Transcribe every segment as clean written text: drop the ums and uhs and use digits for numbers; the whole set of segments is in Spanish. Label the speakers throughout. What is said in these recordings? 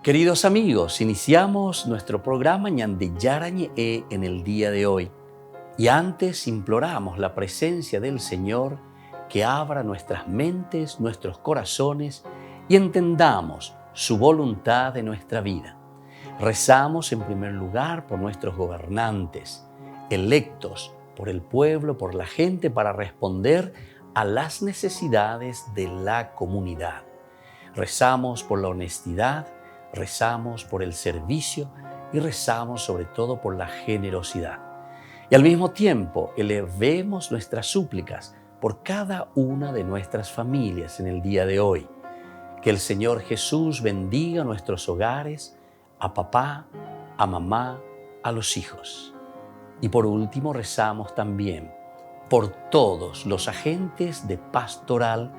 Speaker 1: Queridos amigos, iniciamos nuestro programa Ñande Yarañe en el día de hoy. Y antes imploramos la presencia del Señor que abra nuestras mentes, nuestros corazones y entendamos su voluntad de nuestra vida. Rezamos en primer lugar por nuestros gobernantes, electos por el pueblo, por la gente, para responder a las necesidades de la comunidad. Rezamos por la honestidad, rezamos por el servicio y rezamos sobre todo por la generosidad. Y al mismo tiempo elevemos nuestras súplicas por cada una de nuestras familias en el día de hoy. Que el Señor Jesús bendiga nuestros hogares, a papá, a mamá, a los hijos. Y por último rezamos también por todos los agentes de pastoral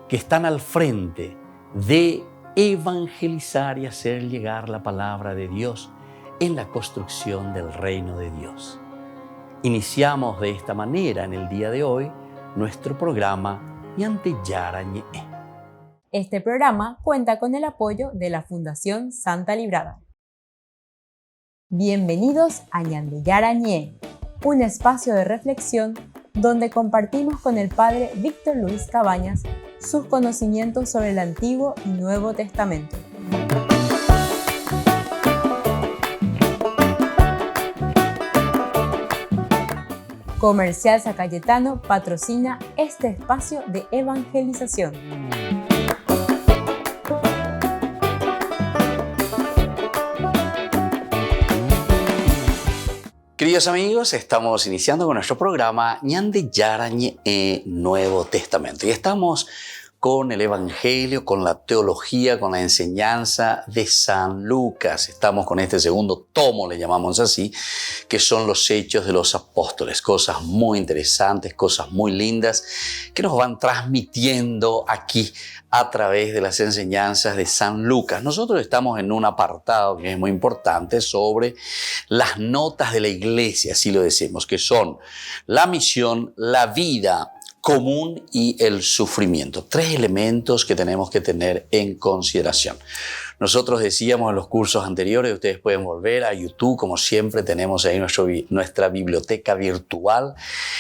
Speaker 1: que están al frente de evangelizar y hacer llegar la palabra de Dios en la construcción del reino de Dios. Iniciamos de esta manera en el día de hoy nuestro programa Ñande Yarañe.
Speaker 2: Este programa cuenta con el apoyo de la Fundación Santa Librada. Bienvenidos a Ñande Yarañe, un espacio de reflexión donde compartimos con el Padre Víctor Luis Cabañas sus conocimientos sobre el Antiguo y Nuevo Testamento. Comercial San Cayetano patrocina este espacio de evangelización.
Speaker 1: Queridos amigos, estamos iniciando con nuestro programa Ñande Yarañe Nuevo Testamento y estamos con el Evangelio, con la teología, con la enseñanza de San Lucas. Estamos con este segundo tomo, le llamamos así, que son los Hechos de los Apóstoles. Cosas muy interesantes, cosas muy lindas que nos van transmitiendo aquí a través de las enseñanzas de San Lucas. Nosotros estamos en un apartado que es muy importante sobre las notas de la iglesia, así lo decimos, que son la misión, la vida común y el sufrimiento. Tres elementos que tenemos que tener en consideración. Nosotros decíamos en los cursos anteriores, ustedes pueden volver a YouTube, como siempre tenemos ahí nuestra biblioteca virtual.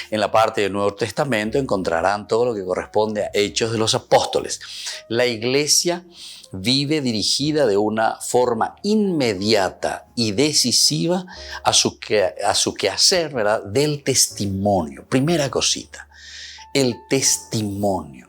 Speaker 1: En la parte del Nuevo Testamento encontrarán todo lo que corresponde a Hechos de los Apóstoles. La iglesia vive dirigida de una forma inmediata y decisiva a su quehacer, ¿verdad?, del testimonio. Primera cosita. El testimonio.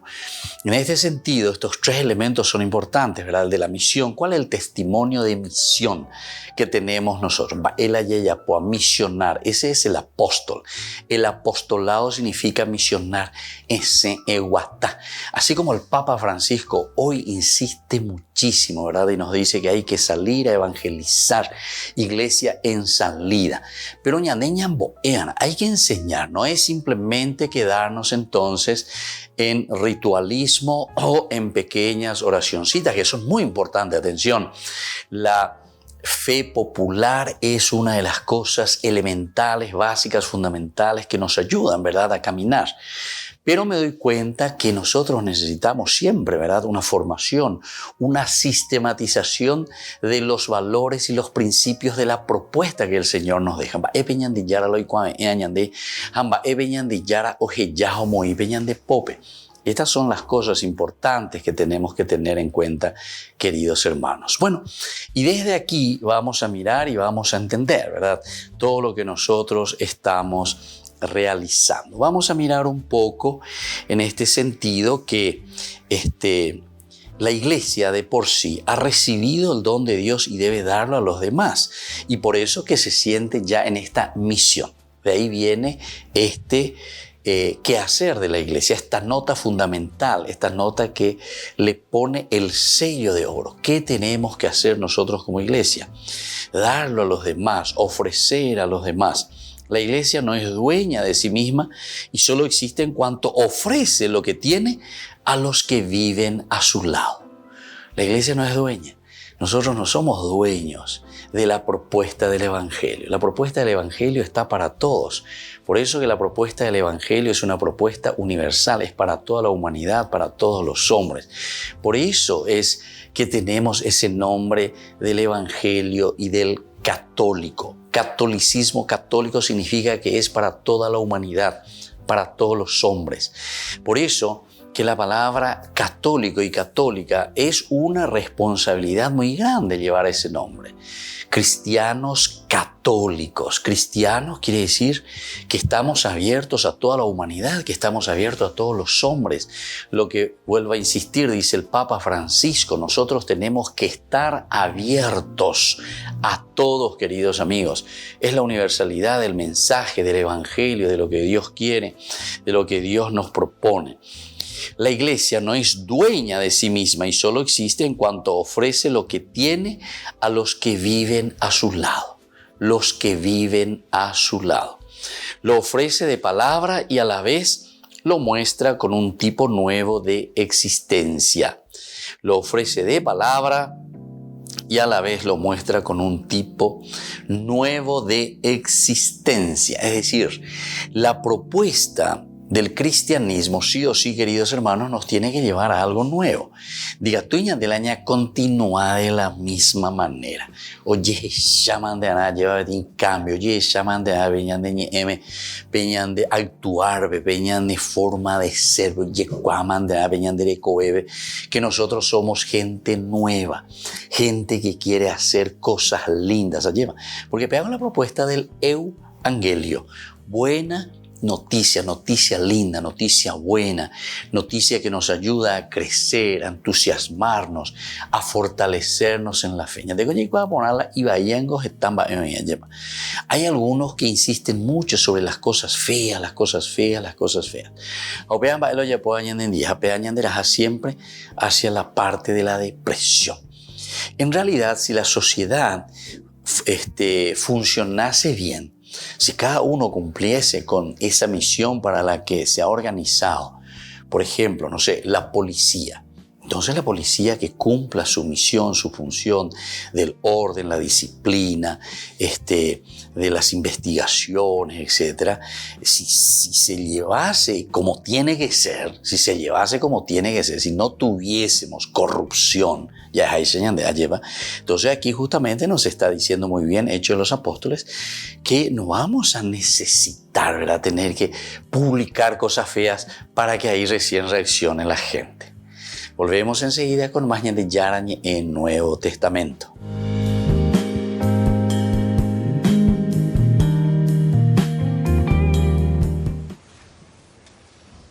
Speaker 1: En este sentido, estos tres elementos son importantes, ¿verdad? El de la misión. ¿Cuál es el testimonio de misión que tenemos nosotros? El ayayapoa, misionar. Ese es el apóstol. El apostolado significa misionar. Ese eguatá. Así como el Papa Francisco hoy insiste muchísimo, ¿verdad? Y nos dice que hay que salir a evangelizar. Iglesia en salida. Pero hay que enseñar. No es simplemente quedarnos entonces en ritualismo o en pequeñas oracioncitas, que eso es muy importante. Atención, la fe popular es una de las cosas elementales, básicas, fundamentales que nos ayudan, ¿verdad?, a caminar. Pero me doy cuenta que nosotros necesitamos siempre, ¿verdad?, una formación, una sistematización de los valores y los principios de la propuesta que el Señor nos deja. Estas son las cosas importantes que tenemos que tener en cuenta, queridos hermanos. Bueno, y desde aquí vamos a mirar y vamos a entender, ¿verdad?, todo lo que nosotros estamos realizando. Vamos a mirar un poco en este sentido que la iglesia de por sí ha recibido el don de Dios y debe darlo a los demás. Y por eso que se siente ya en esta misión. De ahí viene quehacer de la iglesia, esta nota fundamental, esta nota que le pone el sello de oro. ¿Qué tenemos que hacer nosotros como iglesia? Darlo a los demás, ofrecer a los demás. La iglesia no es dueña de sí misma y solo existe en cuanto ofrece lo que tiene a los que viven a su lado. La iglesia no es dueña. Nosotros no somos dueños de la propuesta del Evangelio. La propuesta del Evangelio está para todos. Por eso que la propuesta del Evangelio es una propuesta universal, es para toda la humanidad, para todos los hombres. Por eso es que tenemos ese nombre del Evangelio y del católico. Catolicismo, católico significa que es para toda la humanidad, para todos los hombres. Por eso que la palabra católico y católica es una responsabilidad muy grande llevar ese nombre. Cristianos católicos. Cristianos quiere decir que estamos abiertos a toda la humanidad, que estamos abiertos a todos los hombres. Lo que vuelvo a insistir, dice el Papa Francisco, nosotros tenemos que estar abiertos a todos, queridos amigos. Es la universalidad del mensaje, del Evangelio, de lo que Dios quiere, de lo que Dios nos propone. La Iglesia no es dueña de sí misma y solo existe en cuanto ofrece lo que tiene a los que viven a su lado. Los que viven a su lado. Lo ofrece de palabra y a la vez lo muestra con un tipo nuevo de existencia. Lo ofrece de palabra y a la vez lo muestra con un tipo nuevo de existencia. Es decir, la propuesta del cristianismo, sí o sí, queridos hermanos, nos tiene que llevar a algo nuevo. Diga, tuña del año continúa de la misma manera. Oye, llaman de nada, lleva de cambio. Oye, llaman de nada, veñan de actuar, veñan de forma de ser. Oye, cuaman de nada, veñan de coebe. Que nosotros somos gente nueva, gente que quiere hacer cosas lindas. Porque pegamos la propuesta del Evangelio. Buena noticia, noticia linda, noticia buena, noticia que nos ayuda a crecer, a entusiasmarnos, a fortalecernos en la fe. Hay algunos que insisten mucho sobre las cosas feas, las cosas feas, las cosas feas. Siempre hacia la parte de la depresión. En realidad, si la sociedad funcionase bien, si cada uno cumpliese con esa misión para la que se ha organizado, por ejemplo, no sé, la policía. Entonces la policía que cumpla su misión, su función del orden, la disciplina, de las investigaciones, etcétera, si se llevase como tiene que ser, si no tuviésemos corrupción, ya es ahí de lleva. Entonces aquí justamente nos está diciendo muy bien, Hechos de los Apóstoles, que no vamos a necesitar, ¿verdad?, tener que publicar cosas feas para que ahí recién reaccione la gente. Volvemos enseguida con más de Yarañe en Nuevo Testamento.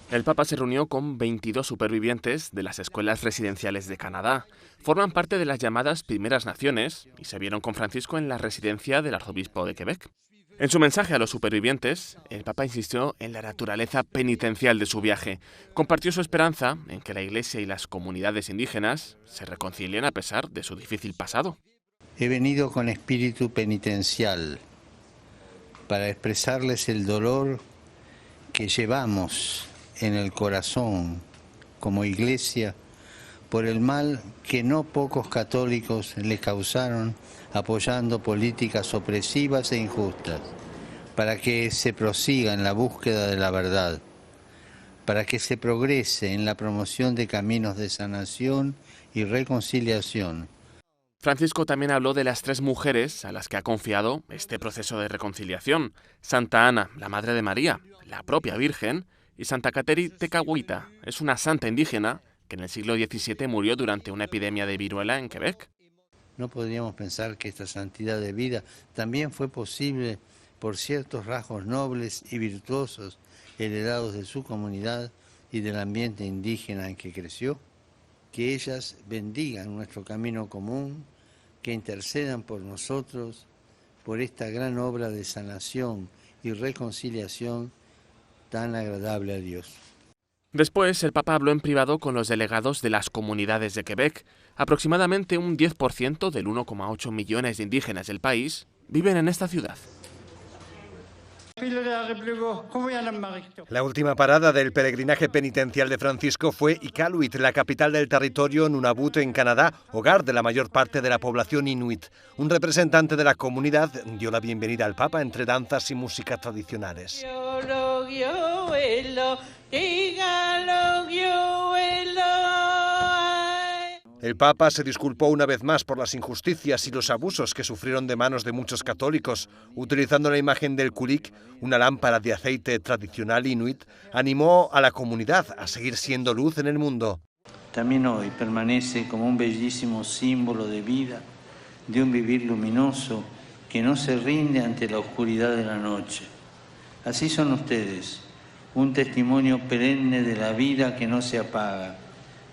Speaker 3: El Papa se reunió con 22 supervivientes de las escuelas residenciales de Canadá. Forman parte de las llamadas Primeras Naciones y se vieron con Francisco en la residencia del arzobispo de Quebec. En su mensaje a los supervivientes, el Papa insistió en la naturaleza penitencial de su viaje. Compartió su esperanza en que la Iglesia y las comunidades indígenas se reconcilien a pesar de su difícil pasado.
Speaker 4: He venido con espíritu penitencial para expresarles el dolor que llevamos en el corazón como Iglesia por el mal que no pocos católicos le causaron apoyando políticas opresivas e injustas, para que se prosiga en la búsqueda de la verdad, para que se progrese en la promoción de caminos de sanación y reconciliación.
Speaker 3: Francisco también habló de las 3 mujeres a las que ha confiado este proceso de reconciliación: Santa Ana, la Madre de María, la propia Virgen, y Santa Cateri Tecahuita, es una santa indígena que en el siglo XVII murió durante una epidemia de viruela en Quebec.
Speaker 4: No podríamos pensar que esta santidad de vida también fue posible por ciertos rasgos nobles y virtuosos heredados de su comunidad y del ambiente indígena en que creció. Que ellas bendigan nuestro camino común, que intercedan por nosotros, por esta gran obra de sanación y reconciliación tan agradable a Dios.
Speaker 3: Después, el Papa habló en privado con los delegados de las comunidades de Quebec. Aproximadamente un 10% del 1,8 millones de indígenas del país viven en esta ciudad.
Speaker 5: La última parada del peregrinaje penitencial de Francisco fue Iqaluit, la capital del territorio Nunavut en Canadá, hogar de la mayor parte de la población inuit. Un representante de la comunidad dio la bienvenida al Papa entre danzas y música tradicionales. El Papa se disculpó una vez más por las injusticias y los abusos que sufrieron de manos de muchos católicos. Utilizando la imagen del kulik, una lámpara de aceite tradicional inuit, animó a la comunidad a seguir siendo luz en el mundo.
Speaker 4: También hoy permanece como un bellísimo símbolo de vida, de un vivir luminoso que no se rinde ante la oscuridad de la noche. Así son ustedes, un testimonio perenne de la vida que no se apaga,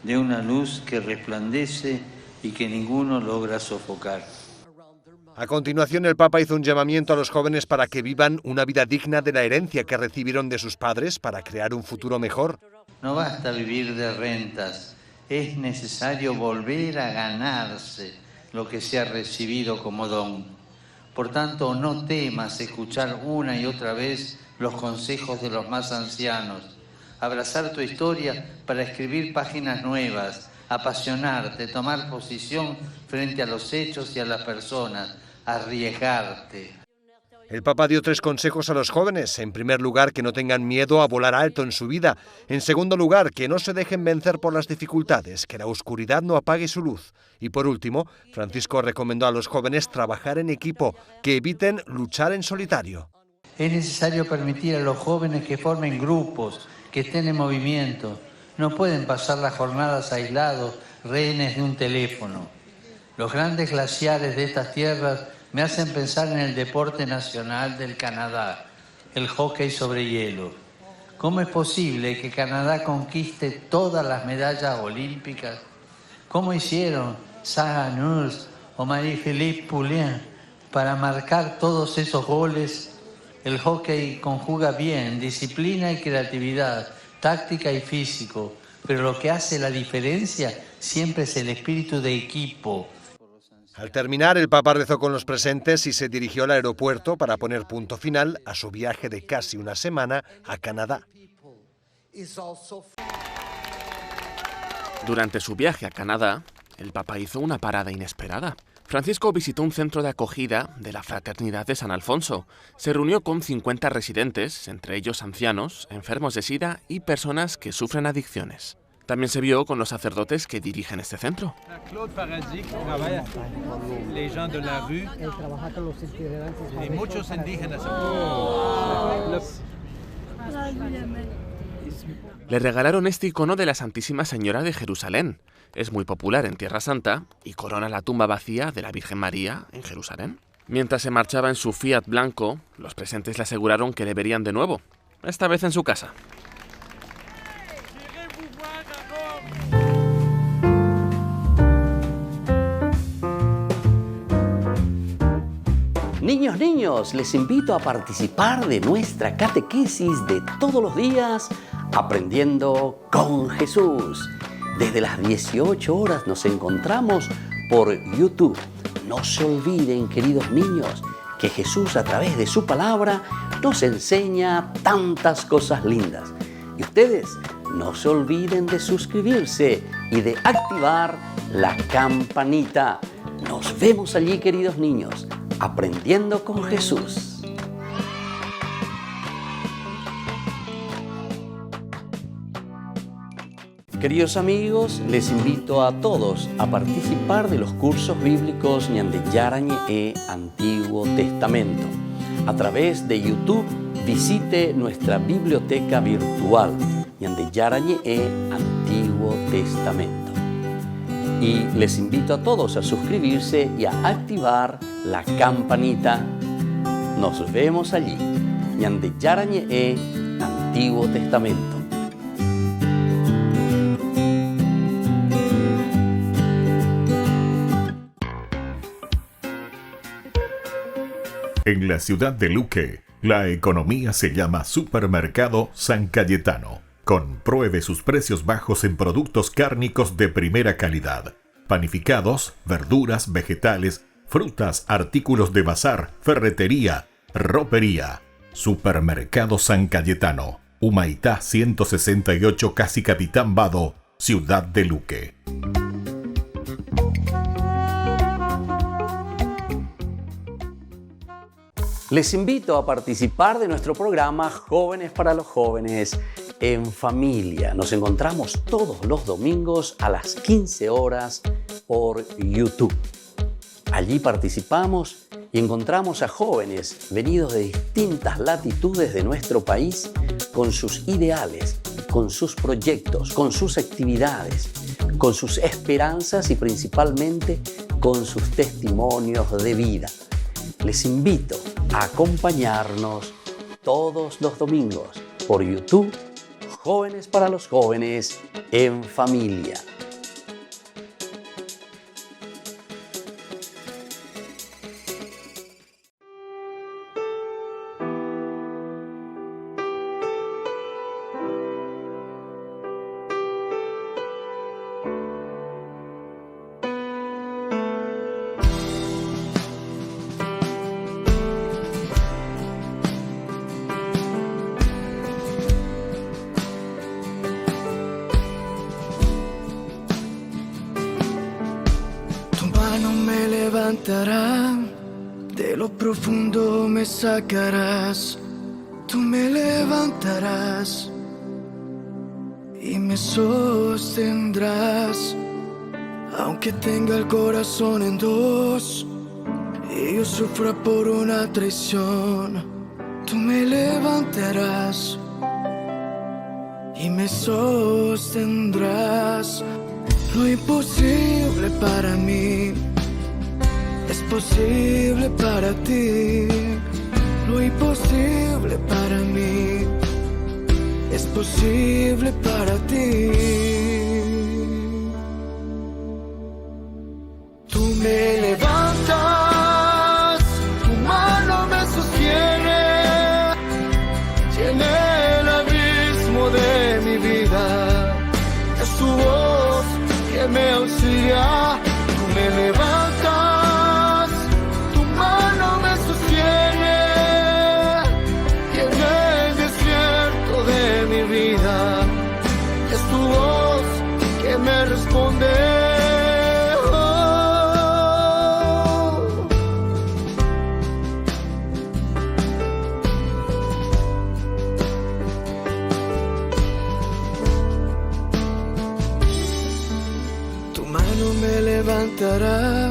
Speaker 4: de una luz que resplandece y que ninguno logra sofocar.
Speaker 5: A continuación, el Papa hizo un llamamiento a los jóvenes para que vivan una vida digna de la herencia que recibieron de sus padres para crear un futuro mejor.
Speaker 4: No basta vivir de rentas, es necesario volver a ganarse lo que se ha recibido como don. Por tanto, no temas escuchar una y otra vez los consejos de los más ancianos. Abrazar tu historia para escribir páginas nuevas, apasionarte, tomar posición frente a los hechos y a las personas, arriesgarte.
Speaker 5: El Papa dio 3 consejos a los jóvenes. En primer lugar, que no tengan miedo a volar alto en su vida. En segundo lugar, que no se dejen vencer por las dificultades, que la oscuridad no apague su luz. Y por último, Francisco recomendó a los jóvenes trabajar en equipo, que eviten luchar en solitario.
Speaker 4: Es necesario permitir a los jóvenes que formen grupos, que estén en movimiento. No pueden pasar las jornadas aislados, rehenes de un teléfono. Los grandes glaciares de estas tierras me hacen pensar en el deporte nacional del Canadá, el hockey sobre hielo. ¿Cómo es posible que Canadá conquiste todas las medallas olímpicas? ¿Cómo hicieron Sarah Nurse o Marie-Philippe Poulin para marcar todos esos goles? El hockey conjuga bien disciplina y creatividad, táctica y físico, pero lo que hace la diferencia siempre es el espíritu de equipo.
Speaker 5: Al terminar, el Papa rezó con los presentes y se dirigió al aeropuerto para poner punto final a su viaje de casi una semana a Canadá.
Speaker 3: Durante su viaje a Canadá, el Papa hizo una parada inesperada. Francisco visitó un centro de acogida de la Fraternidad de San Alfonso. Se reunió con 50 residentes, entre ellos ancianos, enfermos de SIDA y personas que sufren adicciones. También se vio con los sacerdotes que dirigen este centro.
Speaker 6: Claude Parazic trabaja les gens de la rue y muchos indígenas.
Speaker 3: Le regalaron este icono de la Santísima Señora de Jerusalén. Es muy popular en Tierra Santa y corona la tumba vacía de la Virgen María en Jerusalén. Mientras se marchaba en su Fiat blanco, los presentes le aseguraron que le verían de nuevo, esta vez en su casa.
Speaker 1: Niños, niños, les invito a participar de nuestra catequesis de todos los días, Aprendiendo con Jesús. Desde las 18 horas nos encontramos por YouTube. No se olviden, queridos niños, que Jesús a través de su palabra nos enseña tantas cosas lindas. Y ustedes no se olviden de suscribirse y de activar la campanita. Nos vemos allí, queridos niños, Aprendiendo con Jesús. Queridos amigos, les invito a todos a participar de los cursos bíblicos Ñande Yarañe Antiguo Testamento. A través de YouTube, visite nuestra biblioteca virtual Ñande Yarañe Antiguo Testamento. Y les invito a todos a suscribirse y a activar la campanita. Nos vemos allí. Ñande Yarañe Antiguo Testamento.
Speaker 7: En la ciudad de Luque, la economía se llama Supermercado San Cayetano. Compruebe sus precios bajos en productos cárnicos de primera calidad. Panificados, verduras, vegetales, frutas, artículos de bazar, ferretería, ropería. Supermercado San Cayetano, Humaitá 168, casi Capitán Vado, Ciudad de Luque.
Speaker 1: Les invito a participar de nuestro programa Jóvenes para los Jóvenes en Familia. Nos encontramos todos los domingos a las 15 horas por YouTube. Allí participamos y encontramos a jóvenes venidos de distintas latitudes de nuestro país con sus ideales, con sus proyectos, con sus actividades, con sus esperanzas y principalmente con sus testimonios de vida. Les invito a acompañarnos todos los domingos por YouTube, Jóvenes para los Jóvenes en Familia.
Speaker 8: De lo profundo me sacarás, tú me levantarás y me sostendrás. Aunque tenga el corazón en dos y yo sufra por una traición, tú me levantarás y me sostendrás. Lo imposible para mí es posible para ti. Lo imposible para mí es posible para ti. Tú me levantas, tu mano me sostiene, llena el abismo de mi vida. Es tu voz que me auxilia. Tú me levantas, tu mano me sostiene, y en el desierto de mi vida es tu voz que me responde. Me levantará,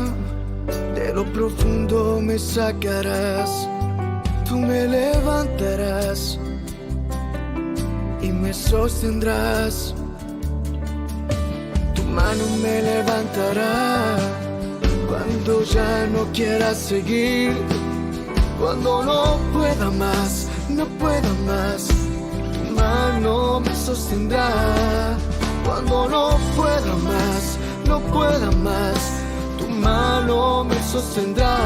Speaker 8: de lo profundo me sacarás, tú me levantarás y me sostendrás. Tu mano me levantará cuando ya no quiera seguir, cuando no pueda más, no pueda más. Tu mano me sostendrá cuando no pueda más, no pueda más, tu mano me sostendrá.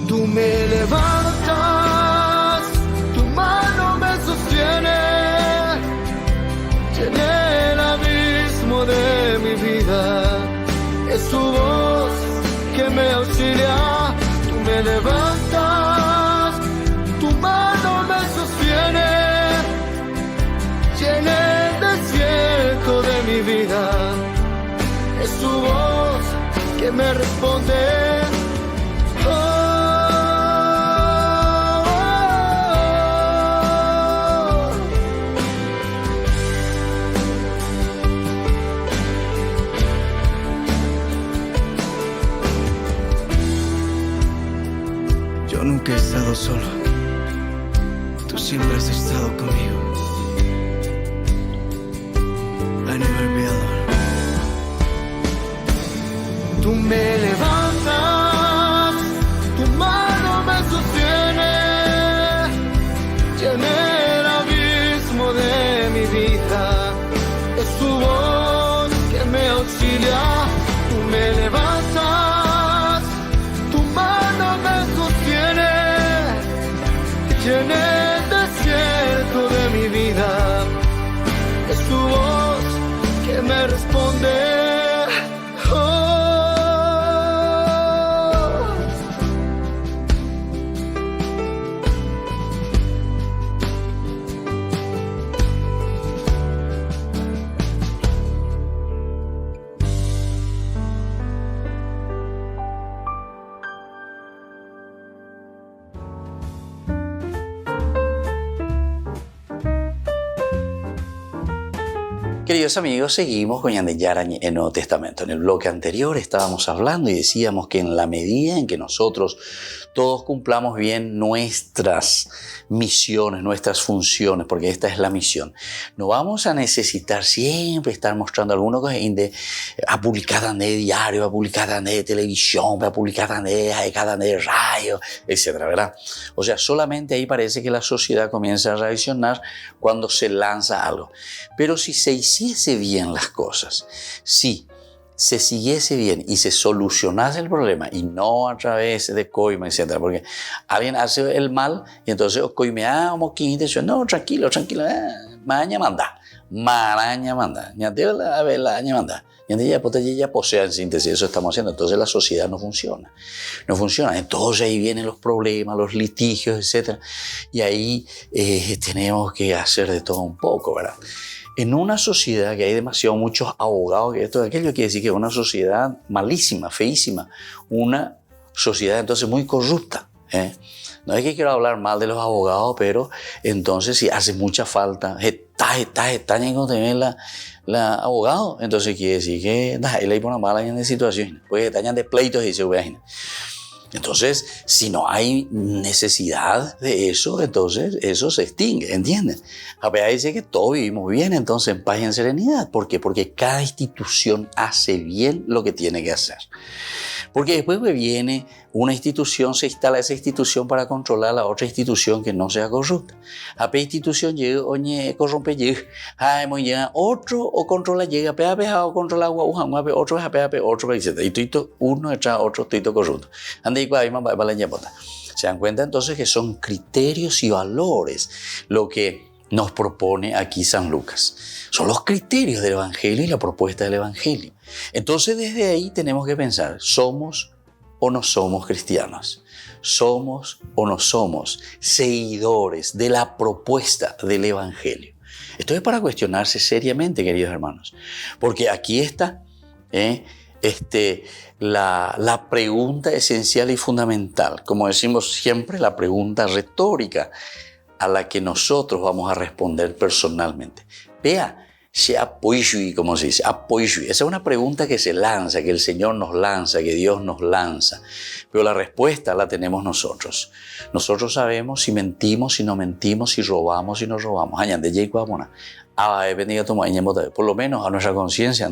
Speaker 8: Tú me levantas, tu mano me sostiene, llena el abismo de mi vida. Es tu voz que me auxilia. Tú me levantas, tu mano me sostiene, llena el desierto de mi vida. Es tu voz que me responde. Oh, oh, oh. Yo nunca he estado solo, tú siempre has estado conmigo. I never be alone. Tú me levantas, tu mano me sostiene, llena el abismo de mi vida. Es tu voz que me auxilia. Tú me levantas, tu mano me sostiene, llena el desierto de mi vida. Es tu voz que me responde. Oh,
Speaker 1: Queridos amigos, seguimos con Ñande Yarañe en el Nuevo Testamento. En el bloque anterior estábamos hablando y decíamos que en la medida en que nosotros todos cumplamos bien nuestras misiones, nuestras funciones, porque esta es la misión, no vamos a necesitar siempre estar mostrando alguna cosa a publicar en el diario, a publicar en la televisión, a publicar en de radio, etcétera, ¿verdad? O sea, solamente ahí parece que la sociedad comienza a reaccionar cuando se lanza algo. Pero si se hiciese bien las cosas, si se siguiese bien y se solucionase el problema y no a través de coima, etc. Porque alguien hace el mal y entonces coimea como quinte, no, tranquilo, maña manda, ya te la velaña manda. Y ya posee en síntesis, eso estamos haciendo. Entonces la sociedad no funciona. Entonces ahí vienen los problemas, los litigios, etc. Y ahí tenemos que hacer de todo un poco, ¿verdad? En una sociedad que hay demasiado muchos abogados, que esto de aquello quiere decir que es una sociedad malísima, feísima, una sociedad entonces muy corrupta. No es que quiero hablar mal de los abogados, pero entonces si hace mucha falta, está en la abogado, entonces quiere decir que él hay una mala situación, pues están de pleitos y se imagina. Entonces, si no hay necesidad de eso, entonces eso se extingue, ¿entienden? A ver, dice que todos vivimos bien, entonces en paz y en serenidad. ¿Por qué? Porque cada institución hace bien lo que tiene que hacer. Porque después viene una institución, se instala esa institución para controlar a la otra institución que no sea corrupta. A la institución llega, oye, corrompe, llega, otro o controla, llega, o controla, otro, otro, etc. Y tuito, uno detrás otro, tuito corrupto. Se dan cuenta entonces que son criterios y valores lo que nos propone aquí San Lucas. Son los criterios del Evangelio y la propuesta del Evangelio. Entonces desde ahí tenemos que pensar, ¿somos o no somos cristianos? ¿Somos o no somos seguidores de la propuesta del Evangelio? Esto es para cuestionarse seriamente, queridos hermanos, porque aquí está la pregunta esencial y fundamental, como decimos siempre, la pregunta retórica a la que nosotros vamos a responder personalmente. Vea, se apoyo, como se dice, apoyo. Esa es una pregunta que se lanza, que el Señor nos lanza, que Dios nos lanza. Pero la respuesta la tenemos nosotros. Nosotros sabemos si mentimos, si no mentimos, si robamos, si no robamos. Por lo menos a nuestra conciencia,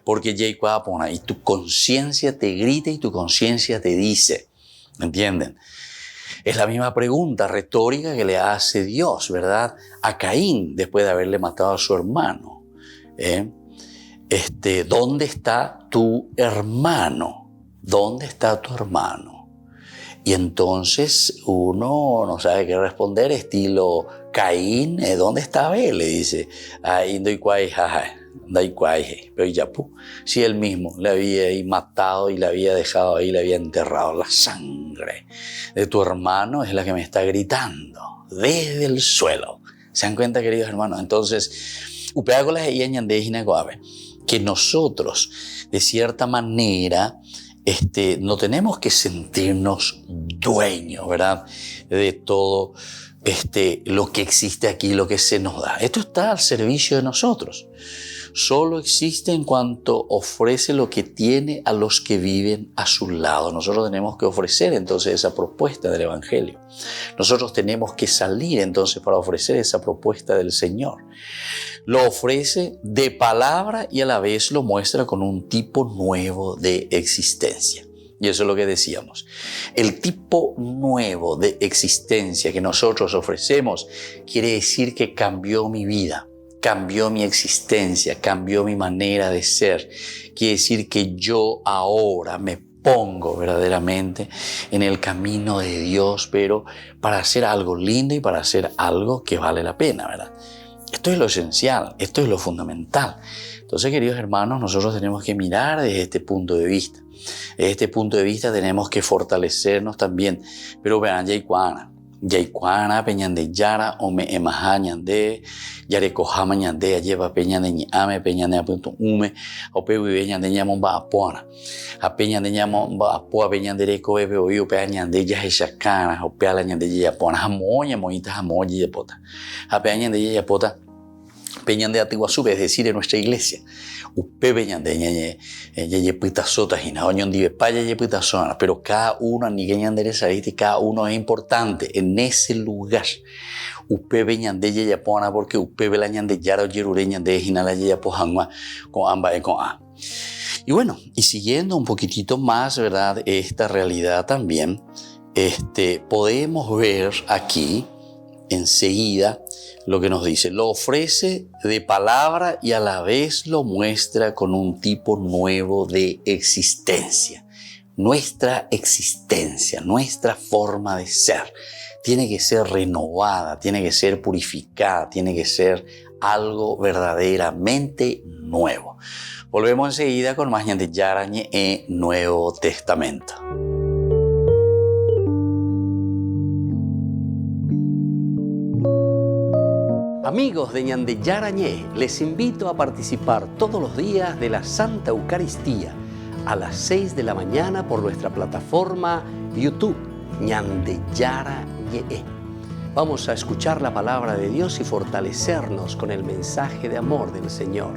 Speaker 1: porque y tu conciencia te grita y tu conciencia te dice. ¿Entienden? Es la misma pregunta retórica que le hace Dios, ¿verdad? A Caín, después de haberle matado a su hermano. ¿Dónde está tu hermano? ¿Dónde está tu hermano? Y entonces uno no sabe qué responder, estilo Caín, ¿dónde está Abel? Le dice, pero ya, si él mismo le había matado y le había dejado ahí, le había enterrado. La sangre de tu hermano es la que me está gritando desde el suelo. ¿Se dan cuenta, queridos hermanos? Entonces, que nosotros, de cierta manera, no tenemos que sentirnos dueños, ¿verdad? De todo lo que existe aquí, lo que se nos da. Esto está al servicio de nosotros. Solo existe en cuanto ofrece lo que tiene a los que viven a su lado. Nosotros tenemos que ofrecer entonces esa propuesta del Evangelio. Nosotros tenemos que salir entonces para ofrecer esa propuesta del Señor. Lo ofrece de palabra y a la vez lo muestra con un tipo nuevo de existencia. Y eso es lo que decíamos. El tipo nuevo de existencia que nosotros ofrecemos quiere decir que cambió mi vida. Cambió mi existencia, cambió mi manera de ser. Quiere decir que yo ahora me pongo verdaderamente en el camino de Dios, pero para hacer algo lindo y para hacer algo que vale la pena, ¿verdad? Esto es lo esencial, esto es lo fundamental. Entonces, queridos hermanos, nosotros tenemos que mirar desde este punto de vista. Desde este punto de vista tenemos que fortalecernos también. Pero vean, Yaikuana, peñande yara, ome emaha ñande, yare kohama ñande, lleva peñande ñame, peñande apunto ume, ope vive ñande ñamon ba apuana. A peñande ñamon ba apua, peñande reco bebe oyo, pe ñande ya hechacana, ope ala ñande ya pona, jamoña, moita jamoña y pota. A peñande ya pota. Peñan de Atiguazú, es decir, en nuestra iglesia. Upe peñan de ñe pitasotas y naoñon dive paya ye pitasonas, pero cada uno ni que y cada uno es importante en ese lugar. Upe peñan de ye pona porque upe belañan de yaro yerureñan de jinala ye pohangua con amba con a. Y bueno, y siguiendo un poquitito más, ¿verdad? Esta realidad también, podemos ver aquí enseguida lo que nos dice. Lo ofrece de palabra y a la vez lo muestra con un tipo nuevo de existencia. Nuestra existencia, nuestra forma de ser, tiene que ser renovada, tiene que ser purificada, tiene que ser algo verdaderamente nuevo. Volvemos enseguida con más Ñande Yarañe en Nuevo Testamento. Amigos de Ñande Yarañé, les invito a participar todos los días de la Santa Eucaristía a las 6 de la mañana por nuestra plataforma YouTube Ñande Yarañé. Vamos a escuchar la palabra de Dios y fortalecernos con el mensaje de amor del Señor.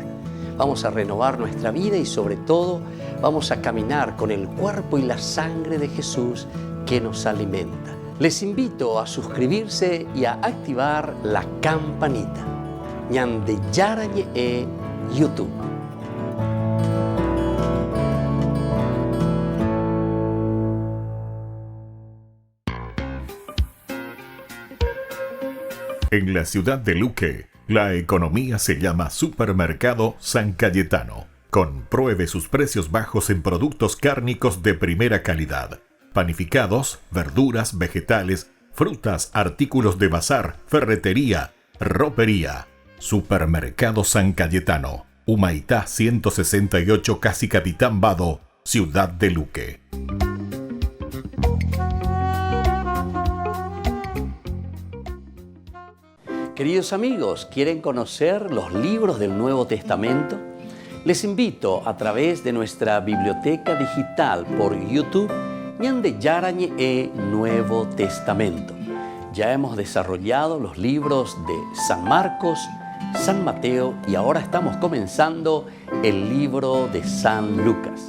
Speaker 1: Vamos a renovar nuestra vida y sobre todo vamos a caminar con el cuerpo y la sangre de Jesús que nos alimenta. Les invito a suscribirse y a activar la campanita. Ñande Yarañe YouTube.
Speaker 7: En la ciudad de Luque, la economía se llama Supermercado San Cayetano. Compruebe sus precios bajos en productos cárnicos de primera calidad. Panificados, verduras, vegetales, frutas, artículos de bazar, ferretería, ropería. Supermercado San Cayetano, Humaitá 168, Casi Capitán Vado, Ciudad de Luque.
Speaker 1: Queridos amigos, ¿quieren conocer los libros del Nuevo Testamento? Les invito a través de nuestra biblioteca digital por YouTube Ñande Yarañe Nuevo Testamento. Ya hemos desarrollado los libros de San Marcos, San Mateo y ahora estamos comenzando el libro de San Lucas.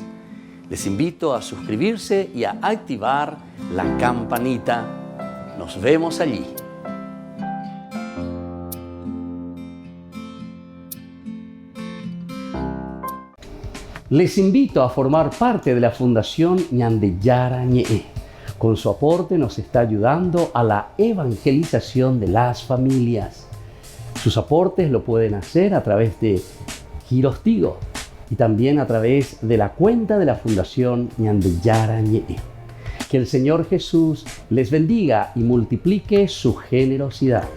Speaker 1: Les invito a suscribirse y a activar la campanita. Nos vemos allí. Les invito a formar parte de la Fundación Ñande Yarañe. Con su aporte nos está ayudando a la evangelización de las familias. Sus aportes lo pueden hacer a través de Giros Tigo y también a través de la cuenta de la Fundación Ñande Yarañe. Que el Señor Jesús les bendiga y multiplique su generosidad.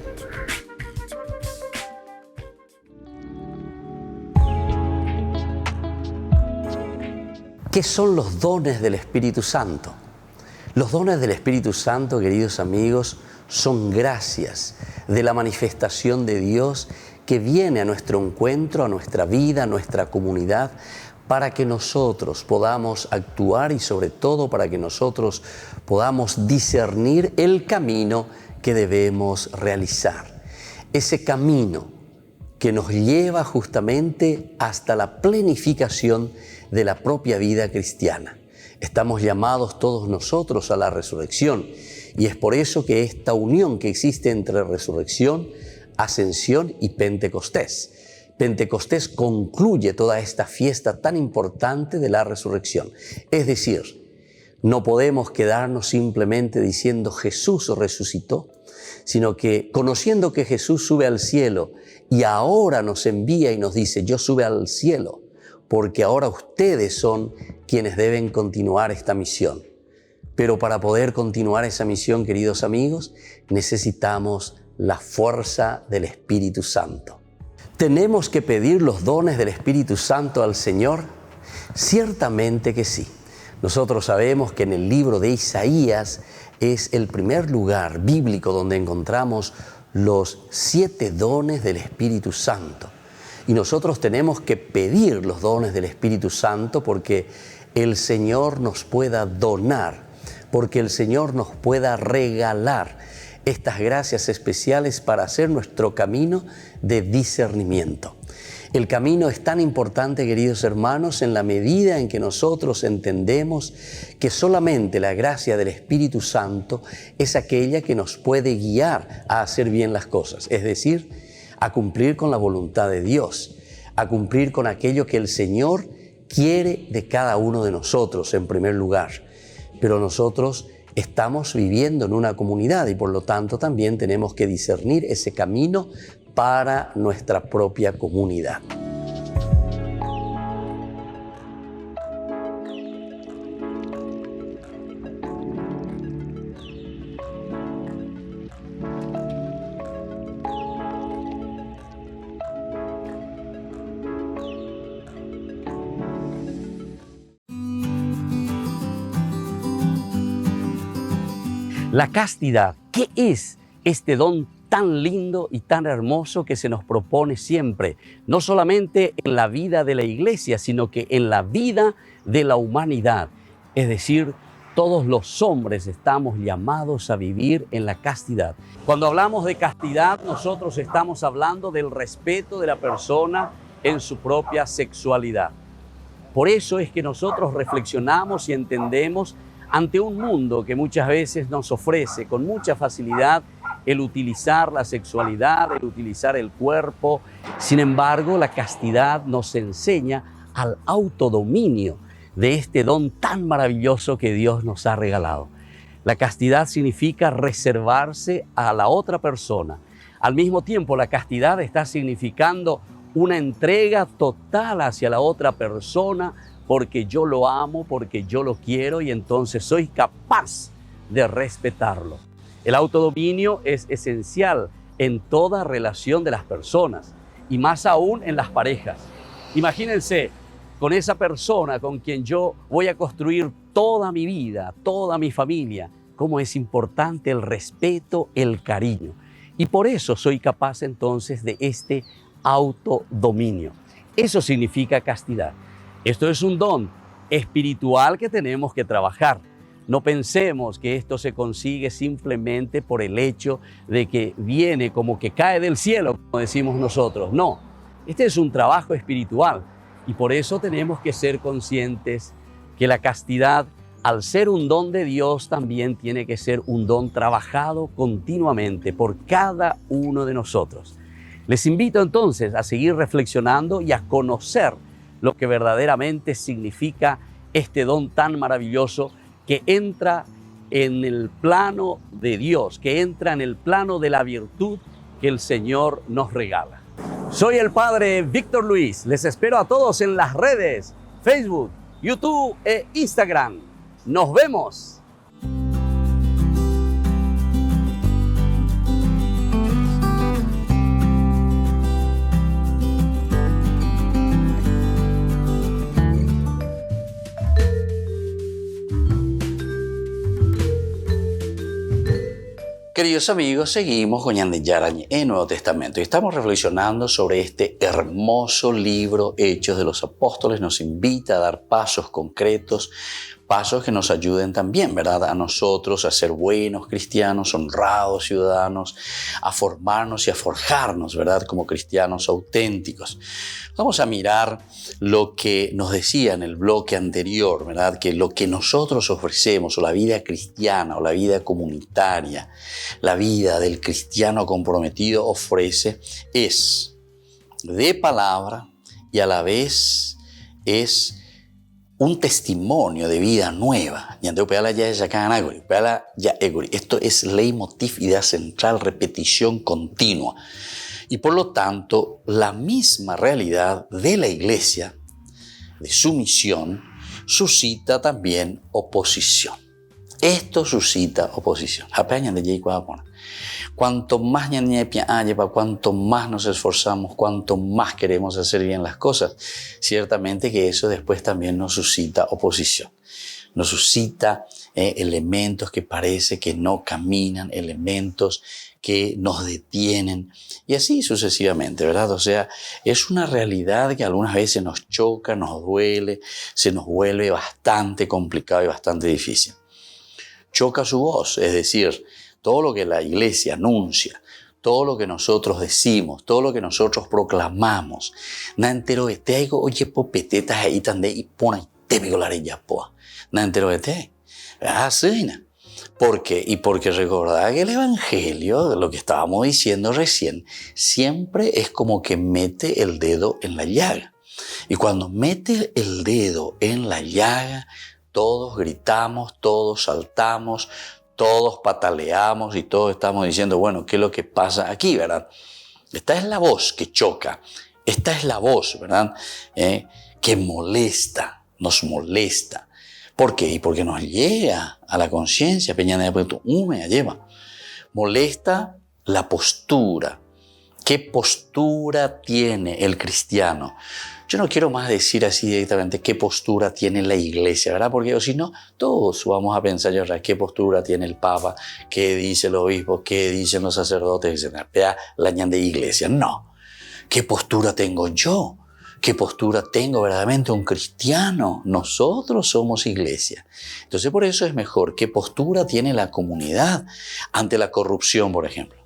Speaker 1: ¿Qué son los dones del Espíritu Santo? Los dones del Espíritu Santo, queridos amigos, son gracias de la manifestación de Dios que viene a nuestro encuentro, a nuestra vida, a nuestra comunidad, para que nosotros podamos actuar y sobre todo para que nosotros podamos discernir el camino que debemos realizar. Ese camino que nos lleva justamente hasta la plenificación de la propia vida cristiana. Estamos llamados todos nosotros a la resurrección y es por eso que esta unión que existe entre resurrección, ascensión y Pentecostés. Pentecostés concluye toda esta fiesta tan importante de la resurrección. Es decir, no podemos quedarnos simplemente diciendo Jesús resucitó, sino que conociendo que Jesús sube al cielo y ahora nos envía y nos dice, yo sube al cielo, porque ahora ustedes son quienes deben continuar esta misión. Pero para poder continuar esa misión, queridos amigos, necesitamos la fuerza del Espíritu Santo. ¿Tenemos que pedir los dones del Espíritu Santo al Señor? Ciertamente que sí. Nosotros sabemos que en el libro de Isaías es el primer lugar bíblico donde encontramos los 7 dones del Espíritu Santo. Y nosotros tenemos que pedir los dones del Espíritu Santo porque el Señor nos pueda donar, porque el Señor nos pueda regalar estas gracias especiales para hacer nuestro camino de discernimiento. El camino es tan importante, queridos hermanos, en la medida en que nosotros entendemos que solamente la gracia del Espíritu Santo es aquella que nos puede guiar a hacer bien las cosas, es decir, a cumplir con la voluntad de Dios, a cumplir con aquello que el Señor quiere de cada uno de nosotros en primer lugar. Pero nosotros estamos viviendo en una comunidad y por lo tanto también tenemos que discernir ese camino para nuestra propia comunidad. La castidad, ¿qué es este don tan lindo y tan hermoso que se nos propone siempre? No solamente en la vida de la iglesia, sino que en la vida de la humanidad. Es decir, todos los hombres estamos llamados a vivir en la castidad. Cuando hablamos de castidad, nosotros estamos hablando del respeto de la persona en su propia sexualidad. Por eso es que nosotros reflexionamos y entendemos ante un mundo que muchas veces nos ofrece con mucha facilidad el utilizar la sexualidad, el utilizar el cuerpo. Sin embargo, la castidad nos enseña al autodominio de este don tan maravilloso que Dios nos ha regalado. La castidad significa reservarse a la otra persona. Al mismo tiempo, la castidad está significando una entrega total hacia la otra persona, porque yo lo amo, porque yo lo quiero y entonces soy capaz de respetarlo. El autodominio es esencial en toda relación de las personas y más aún en las parejas. Imagínense con esa persona con quien yo voy a construir toda mi vida, toda mi familia, cómo es importante el respeto, el cariño. Y por eso soy capaz entonces de este autodominio. Eso significa castidad. Esto es un don espiritual que tenemos que trabajar. No pensemos que esto se consigue simplemente por el hecho de que viene como que cae del cielo, como decimos nosotros. No, este es un trabajo espiritual y por eso tenemos que ser conscientes que la castidad, al ser un don de Dios, también tiene que ser un don trabajado continuamente por cada uno de nosotros. Les invito entonces a seguir reflexionando y a conocer lo que verdaderamente significa este don tan maravilloso que entra en el plano de Dios, que entra en el plano de la virtud que el Señor nos regala. Soy el Padre Víctor Luis. Les espero a todos en las redes, Facebook, YouTube e Instagram. ¡Nos vemos! Queridos amigos, seguimos con Ñande Yarañe en Nuevo Testamento y estamos reflexionando sobre este hermoso libro, Hechos de los Apóstoles. Nos invita a dar pasos concretos, pasos que nos ayuden también, ¿verdad?, a nosotros a ser buenos cristianos, honrados ciudadanos, a formarnos y a forjarnos, ¿verdad?, como cristianos auténticos. Vamos a mirar lo que nos decía en el bloque anterior, ¿verdad?, que lo que nosotros ofrecemos, o la vida cristiana, o la vida comunitaria, la vida del cristiano comprometido ofrece, es de palabra y a la vez es un testimonio de vida nueva. Esto es leitmotiv, idea central, repetición continua. Y por lo tanto, la misma realidad de la iglesia, de su misión, suscita también oposición. Esto suscita oposición. Cuanto más nos esforzamos, cuanto más queremos hacer bien las cosas, ciertamente que eso después también nos suscita oposición. Nos suscita elementos que parece que no caminan, elementos que nos detienen y así sucesivamente, ¿verdad? O sea, es una realidad que algunas veces nos choca, nos duele, se nos vuelve bastante complicado y bastante difícil. Choca su voz, es decir, todo lo que la iglesia anuncia, todo lo que nosotros decimos, todo lo que nosotros proclamamos, na entero de te digo, oye, popetetas ahí tande y pone te picolare ya poa, na entero de te, así, ¿no? ¿Por qué? Y porque recordad que el evangelio, lo que estábamos diciendo recién, siempre es como que mete el dedo en la llaga. Y cuando mete el dedo en la llaga, todos gritamos, todos saltamos, todos pataleamos y todos estamos diciendo, bueno, ¿qué es lo que pasa aquí, verdad? Esta es la voz que choca, esta es la voz, ¿verdad? Que molesta, nos molesta. ¿Por qué? Y porque nos llega a la conciencia, lleva. Molesta la postura. ¿Qué postura tiene el cristiano? Yo no quiero más decir así directamente qué postura tiene la iglesia, ¿verdad? Porque si no, todos vamos a pensar ya qué postura tiene el Papa, qué dice el obispo, qué dicen los sacerdotes, etc. Vea la ñande iglesia. No. ¿Qué postura tengo yo? ¿Qué postura tengo verdaderamente un cristiano? Nosotros somos iglesia. Entonces por eso es mejor qué postura tiene la comunidad ante la corrupción, por ejemplo.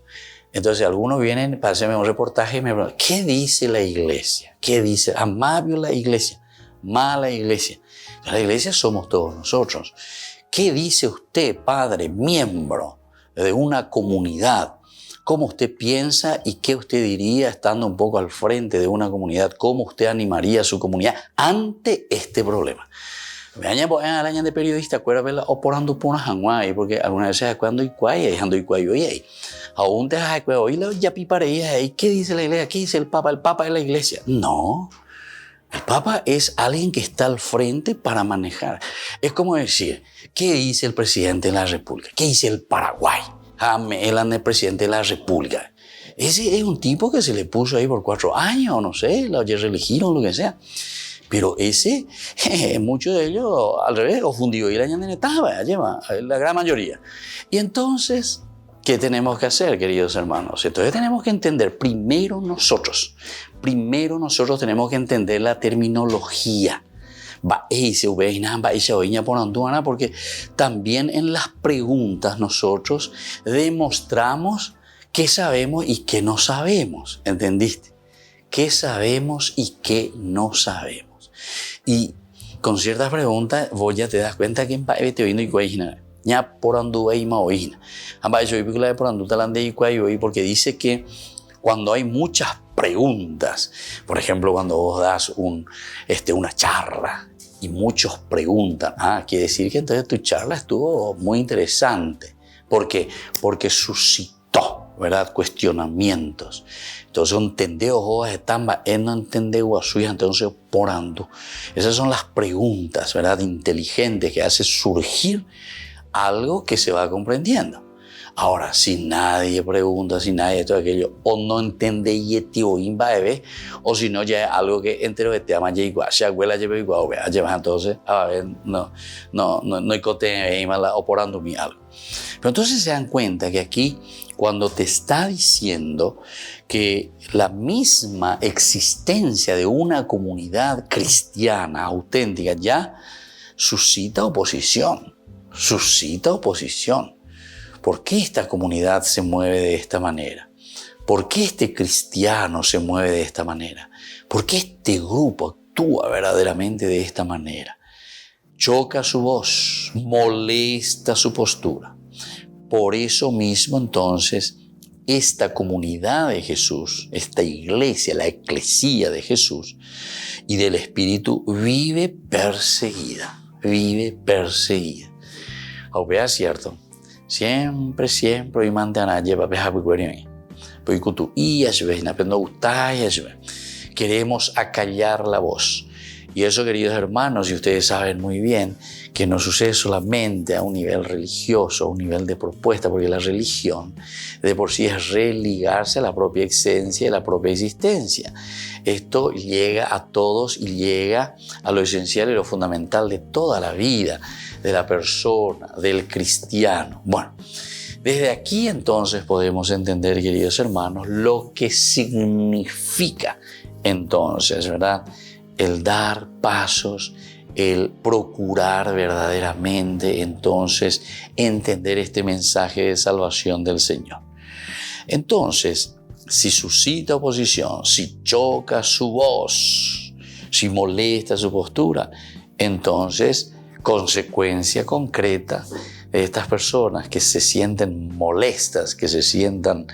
Speaker 1: Entonces algunos vienen para hacerme un reportaje y me preguntan, ¿qué dice la iglesia? ¿Qué dice? Amable la iglesia, mala iglesia. La iglesia somos todos nosotros. ¿Qué dice usted, padre, miembro de una comunidad? ¿Cómo usted piensa y qué usted diría estando un poco al frente de una comunidad? ¿Cómo usted animaría a su comunidad ante este problema? Me año de periodista, acuérdate, oporando por una janguay, porque algunas veces cuando y cuay, dejando y cuay, oye, aún te has oído ya pipareía, ¿y qué dice la iglesia? ¿Qué dice el Papa? El Papa es la iglesia. No, el Papa es alguien que está al frente para manejar. Es como decir, ¿qué dice el presidente de la República? ¿Qué dice el Paraguay? Él es el presidente de la República. Ese es un tipo que se le puso ahí por 4 años, no sé, lo reeligieron, lo que sea. Pero ese, muchos de ellos, al revés, confundido y la ñande estaba, lleva, la gran mayoría. Y entonces, ¿qué tenemos que hacer, queridos hermanos? Entonces tenemos que entender, primero nosotros tenemos que entender la terminología. Porque también en las preguntas nosotros demostramos qué sabemos y qué no sabemos, ¿entendiste? ¿Qué sabemos y qué no sabemos? Y con ciertas preguntas vos ya te das cuenta que en país te viendo y cuajina ya por andu ahí ma oína amba yo película de por andu talande y cuayo porque dice que cuando hay muchas preguntas, por ejemplo cuando vos das una charla y muchos preguntan, quiere decir que entonces tu charla estuvo muy interesante. ¿Por qué? Porque suscitó, ¿verdad?, cuestionamientos. Entonces, entendeu vos estamba, no entendeu a suya, entonces porando. Esas son las preguntas, ¿verdad?, inteligentes que hace surgir algo que se va comprendiendo. Ahora, si nadie pregunta, si nadie todo aquello, o no entiende y o si no, ya es algo que entero de te ama ya igual, si abuela lleva igual, entonces, a ver, no hay cote o porando mi algo. Pero entonces se dan cuenta que aquí, cuando te está diciendo que la misma existencia de una comunidad cristiana auténtica ya suscita oposición. ¿Por qué esta comunidad se mueve de esta manera? ¿Por qué este cristiano se mueve de esta manera? ¿Por qué este grupo actúa verdaderamente de esta manera? Choca su voz, molesta su postura. Por eso mismo, entonces, esta comunidad de Jesús, esta iglesia, la eclesía de Jesús y del Espíritu, vive perseguida. Aunque es cierto, siempre, y mantiene lleva peja queremos acallar la voz. Y eso, queridos hermanos, y ustedes saben muy bien que no sucede solamente a un nivel religioso, a un nivel de propuesta, porque la religión de por sí es religarse a la propia esencia y la propia existencia. Esto llega a todos y llega a lo esencial y lo fundamental de toda la vida, de la persona, del cristiano. Bueno, desde aquí entonces podemos entender, queridos hermanos, lo que significa entonces, ¿verdad?, el dar pasos el procurar verdaderamente entonces entender este mensaje de salvación del Señor. Entonces, si suscita oposición, si choca su voz, si molesta su postura, entonces, consecuencia concreta de estas personas que se sienten molestas, que se sientan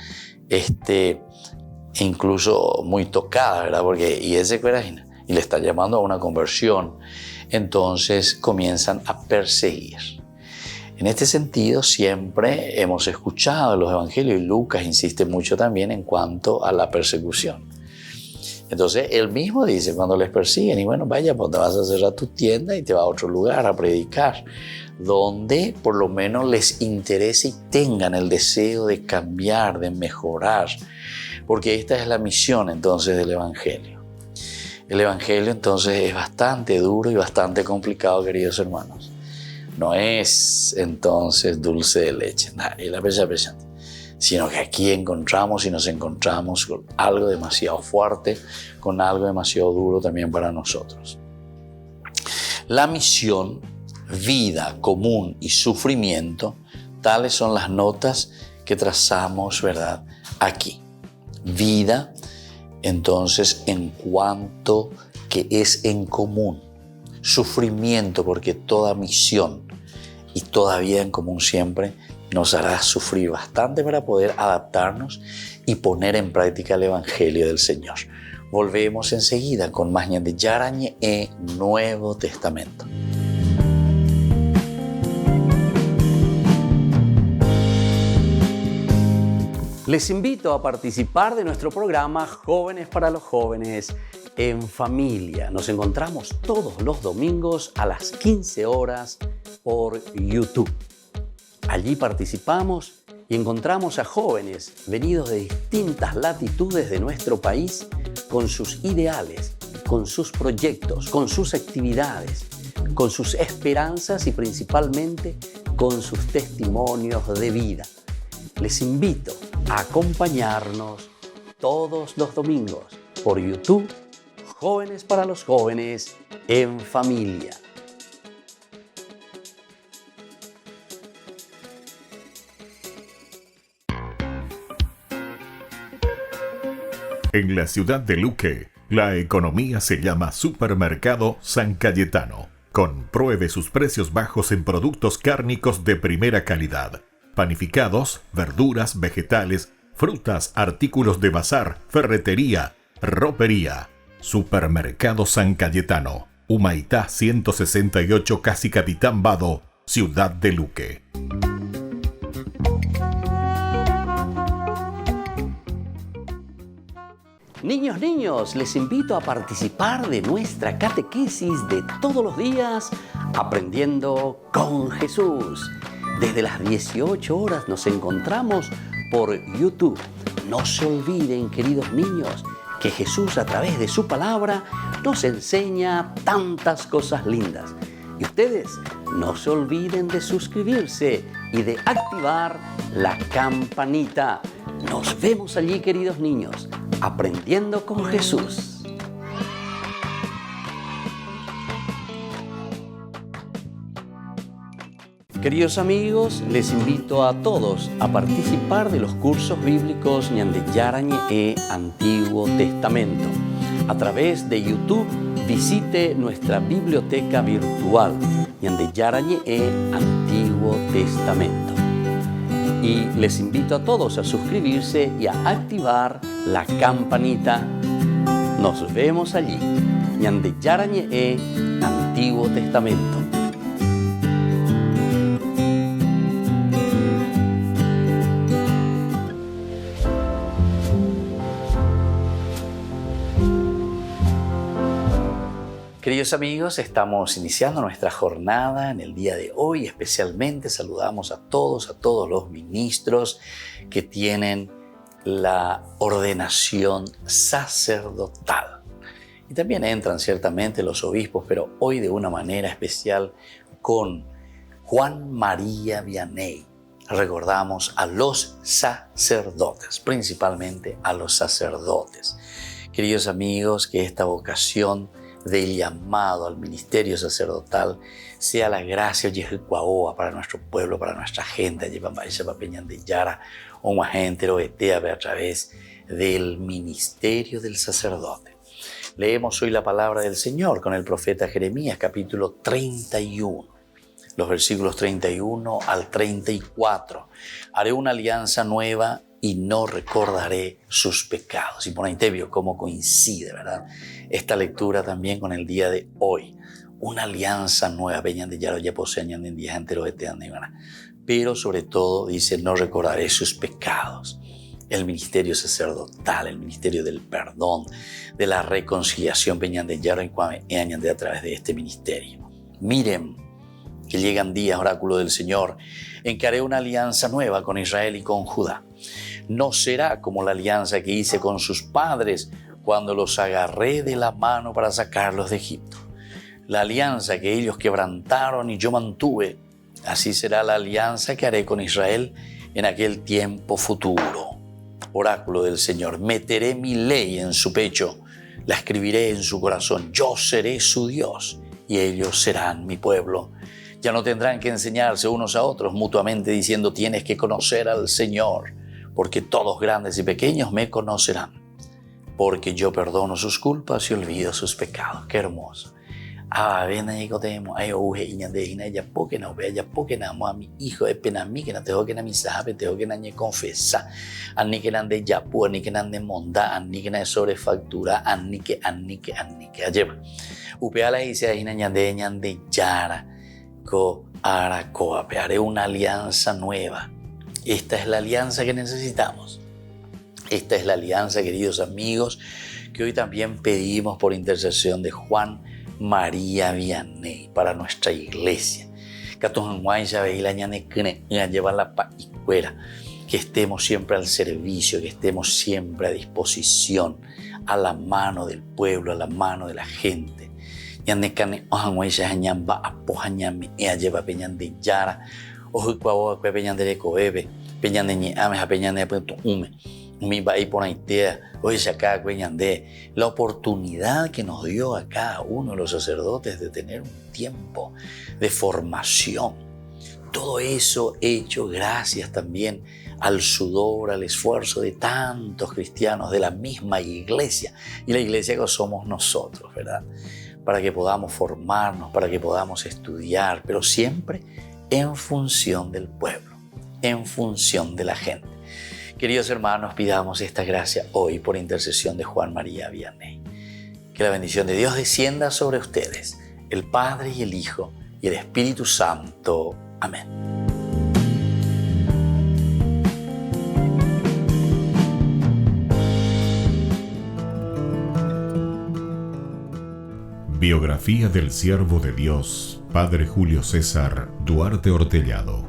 Speaker 1: incluso muy tocadas, ¿verdad? Porque y le está llamando a una conversión, entonces comienzan a perseguir. En este sentido, siempre hemos escuchado en los evangelios, y Lucas insiste mucho también en cuanto a la persecución. Entonces, él mismo dice, cuando les persiguen, y bueno, vaya, pues te vas a cerrar tu tienda y te vas a otro lugar a predicar, donde por lo menos les interese y tengan el deseo de cambiar, de mejorar, porque esta es la misión entonces del evangelio. El evangelio entonces es bastante duro y bastante complicado, queridos hermanos. No es entonces dulce de leche, sino que aquí encontramos y nos encontramos con algo demasiado fuerte, con algo demasiado duro también para nosotros. La misión, vida, común y sufrimiento, tales son las notas que trazamos, ¿verdad?, aquí. Vida, entonces, en cuanto que es en común. Sufrimiento, porque toda misión y toda vida en común siempre nos hará sufrir bastante para poder adaptarnos y poner en práctica el Evangelio del Señor. Volvemos enseguida con más Ñande Yarañe e Nuevo Testamento. Les invito a participar de nuestro programa Jóvenes para los Jóvenes en Familia. Nos encontramos todos los domingos a las 15 horas por YouTube. Allí participamos y encontramos a jóvenes venidos de distintas latitudes de nuestro país con sus ideales, con sus proyectos, con sus actividades, con sus esperanzas y principalmente con sus testimonios de vida. Les invito a acompañarnos todos los domingos por YouTube, Jóvenes para los Jóvenes en Familia.
Speaker 7: En la ciudad de Luque, la economía se llama Supermercado San Cayetano. Compruebe sus precios bajos en productos cárnicos de primera calidad. Panificados, verduras, vegetales, frutas, artículos de bazar, ferretería, ropería. Supermercado San Cayetano, Humaitá 168, Casi Capitán Vado, ciudad de Luque.
Speaker 1: Niños, les invito a participar de nuestra catequesis de todos los días, Aprendiendo con Jesús. Desde las 18 horas nos encontramos por YouTube. No se olviden, queridos niños, que Jesús a través de su palabra nos enseña tantas cosas lindas. Y ustedes no se olviden de suscribirse y de activar la campanita. Nos vemos allí, queridos niños, aprendiendo con Jesús. Queridos amigos, les invito a todos a participar de los cursos bíblicos Ñande Yarañe e Antiguo Testamento. A través de YouTube, visite nuestra biblioteca virtual Ñande Yarañe e Antiguo Testamento. Y les invito a todos a suscribirse y a activar la campanita. Nos vemos allí. Ñande Yarañe e Antiguo Testamento. Queridos amigos, estamos iniciando nuestra jornada en el día de hoy. Especialmente saludamos a todos los ministros que tienen la ordenación sacerdotal. Y también entran ciertamente los obispos, pero hoy de una manera especial con Juan María Vianney. Recordamos a los sacerdotes, principalmente a los sacerdotes. Queridos amigos, que esta vocación del llamado al ministerio sacerdotal sea la gracia Yehucuaoa para nuestro pueblo, para nuestra gente, a través del ministerio del sacerdote. Leemos hoy la palabra del Señor con el profeta Jeremías, capítulo 31, los versículos 31 al 34. Haré una alianza nueva y no recordaré sus pecados. Y por ahí te vio cómo coincide, ¿verdad? Esta lectura también con el día de hoy. Una alianza nueva. Pero sobre todo dice, no recordaré sus pecados. El ministerio sacerdotal, el ministerio del perdón, de la reconciliación, a través de este ministerio. Miren que llegan días, oráculo del Señor, en que haré una alianza nueva con Israel y con Judá. No será como la alianza que hice con sus padres cuando los agarré de la mano para sacarlos de Egipto. La alianza que ellos quebrantaron y yo mantuve, así será la alianza que haré con Israel en aquel tiempo futuro. Oráculo del Señor, meteré mi ley en su pecho, la escribiré en su corazón. Yo seré su Dios y ellos serán mi pueblo. Ya no tendrán que enseñarse unos a otros mutuamente diciendo tienes que conocer al Señor, porque todos grandes y pequeños me conocerán, porque yo perdono sus culpas y olvido sus pecados. Qué hermoso. Ven ahí cotemo, ay ouje iñande ya porque no a mi hijo es pena mí que no tengo que na mi sabe tengo que na confesa ani que nande ya pu ani que nande monda ani que na sobrefactura ani que lleva upeala y se ahí ñande yara ko ara ko haré una alianza nueva. Esta es la alianza que necesitamos. Esta es la alianza, queridos amigos, que hoy también pedimos por intercesión de Juan María Vianney para nuestra iglesia. Que estemos siempre al servicio, que estemos siempre a disposición, a la mano del pueblo, a la mano de la gente. La oportunidad que nos dio a cada uno de los sacerdotes de tener un tiempo de formación. Todo eso hecho gracias también al sudor, al esfuerzo de tantos cristianos de la misma iglesia. Y la iglesia que somos nosotros, ¿verdad? Para que podamos formarnos, para que podamos estudiar, pero siempre en función del pueblo, en función de la gente. Queridos hermanos, pidamos esta gracia hoy por intercesión de Juan María Vianney. Que la bendición de Dios descienda sobre ustedes, el Padre y el Hijo y el Espíritu Santo. Amén.
Speaker 7: Biografía del siervo de Dios, Padre Julio César Duarte Ortellado,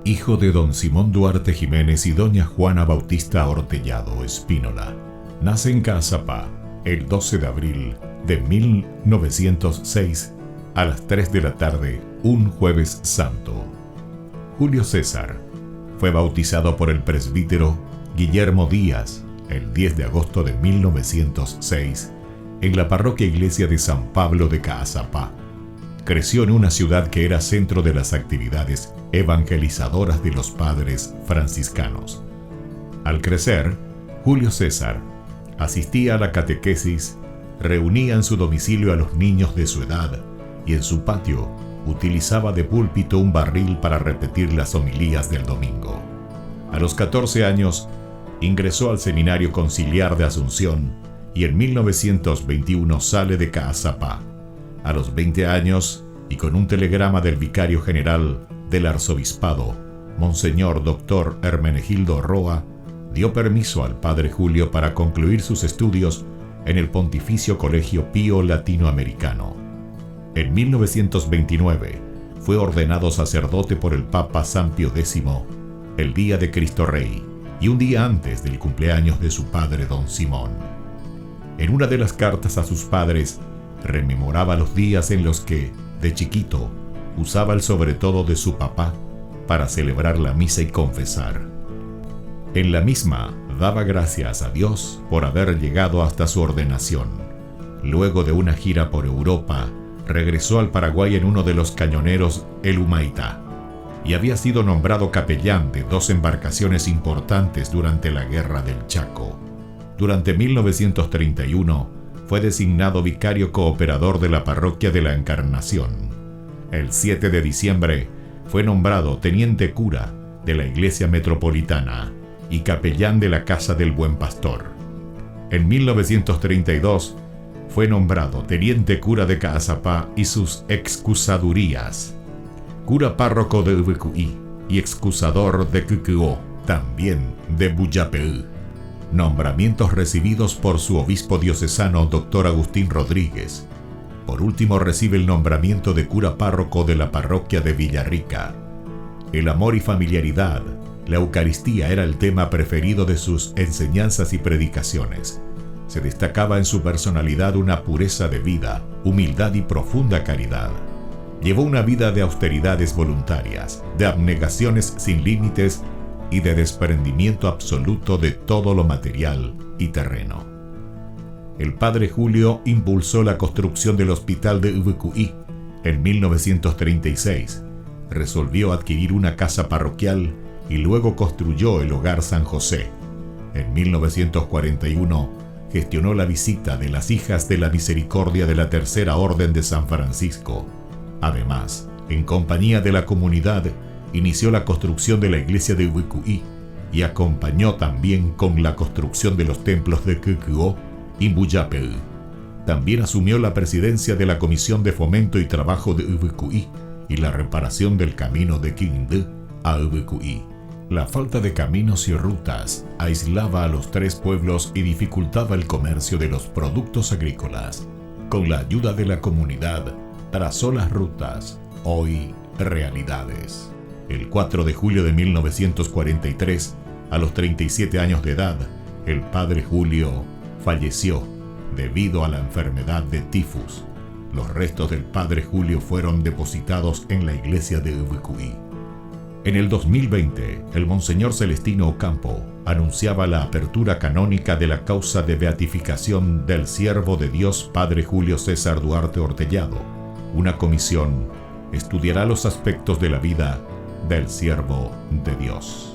Speaker 7: hijo de don Simón Duarte Jiménez y doña Juana Bautista Ortellado Espínola. Nace en Caazapá el 12 de abril de 1906 a las 3 de la tarde, un jueves santo. Julio César fue bautizado por el presbítero Guillermo Díaz el 10 de agosto de 1906 en la parroquia iglesia de San Pablo de Caazapá. Creció en una ciudad que era centro de las actividades evangelizadoras de los padres franciscanos. Al crecer, Julio César asistía a la catequesis, reunía en su domicilio a los niños de su edad y en su patio utilizaba de púlpito un barril para repetir las homilías del domingo. A los 14 años ingresó al Seminario Conciliar de Asunción y en 1921 sale de Caazapá. A los 20 años, y con un telegrama del vicario general del arzobispado, Monseñor Dr. Hermenegildo Roa, dio permiso al padre Julio para concluir sus estudios en el Pontificio Colegio Pío Latinoamericano. En 1929 fue ordenado sacerdote por el Papa San Pío X, el día de Cristo Rey, y un día antes del cumpleaños de su padre don Simón. En una de las cartas a sus padres, rememoraba los días en los que, de chiquito, usaba el sobretodo de su papá para celebrar la misa y confesar. En la misma, daba gracias a Dios por haber llegado hasta su ordenación. Luego de una gira por Europa, regresó al Paraguay en uno de los cañoneros El Humaitá y había sido nombrado capellán de 2 embarcaciones importantes durante la Guerra del Chaco. Durante 1931 fue designado vicario cooperador de la parroquia de la Encarnación. El 7 de diciembre fue nombrado teniente cura de la Iglesia Metropolitana y capellán de la Casa del Buen Pastor. En 1932 fue nombrado teniente cura de Caazapá y sus excusadurías, cura párroco de Ubecuí y excusador de Cucuó, también de Buyapeú. Nombramientos recibidos por su obispo diocesano, Dr. Agustín Rodríguez. Por último, recibe el nombramiento de cura párroco de la parroquia de Villarrica. El amor y familiaridad, la Eucaristía era el tema preferido de sus enseñanzas y predicaciones. Se destacaba en su personalidad una pureza de vida, humildad y profunda caridad. Llevó una vida de austeridades voluntarias, de abnegaciones sin límites y de desprendimiento absoluto de todo lo material y terreno. El padre Julio impulsó la construcción del hospital de Ubecuí en 1936. Resolvió adquirir una casa parroquial y luego construyó el Hogar San José. En 1941 gestionó la visita de las Hijas de la Misericordia de la Tercera Orden de San Francisco. Además, en compañía de la comunidad, inició la construcción de la iglesia de Ubecuí y acompañó también con la construcción de los templos de Cucuó y Buyapeú. También asumió la presidencia de la Comisión de Fomento y Trabajo de Ubecuí y la reparación del camino de Quindú a Ubecuí. La falta de caminos y rutas aislaba a los 3 pueblos y dificultaba el comercio de los productos agrícolas. Con la ayuda de la comunidad, trazó las rutas, hoy realidades. El 4 de julio de 1943, a los 37 años de edad, el padre Julio falleció debido a la enfermedad de tifus. Los restos del padre Julio fueron depositados en la iglesia de Ubecuí. En el 2020, el Monseñor Celestino Ocampo anunciaba la apertura canónica de la causa de beatificación del siervo de Dios Padre Julio César Duarte Ortellado. Una comisión estudiará los aspectos de la vida del siervo de Dios.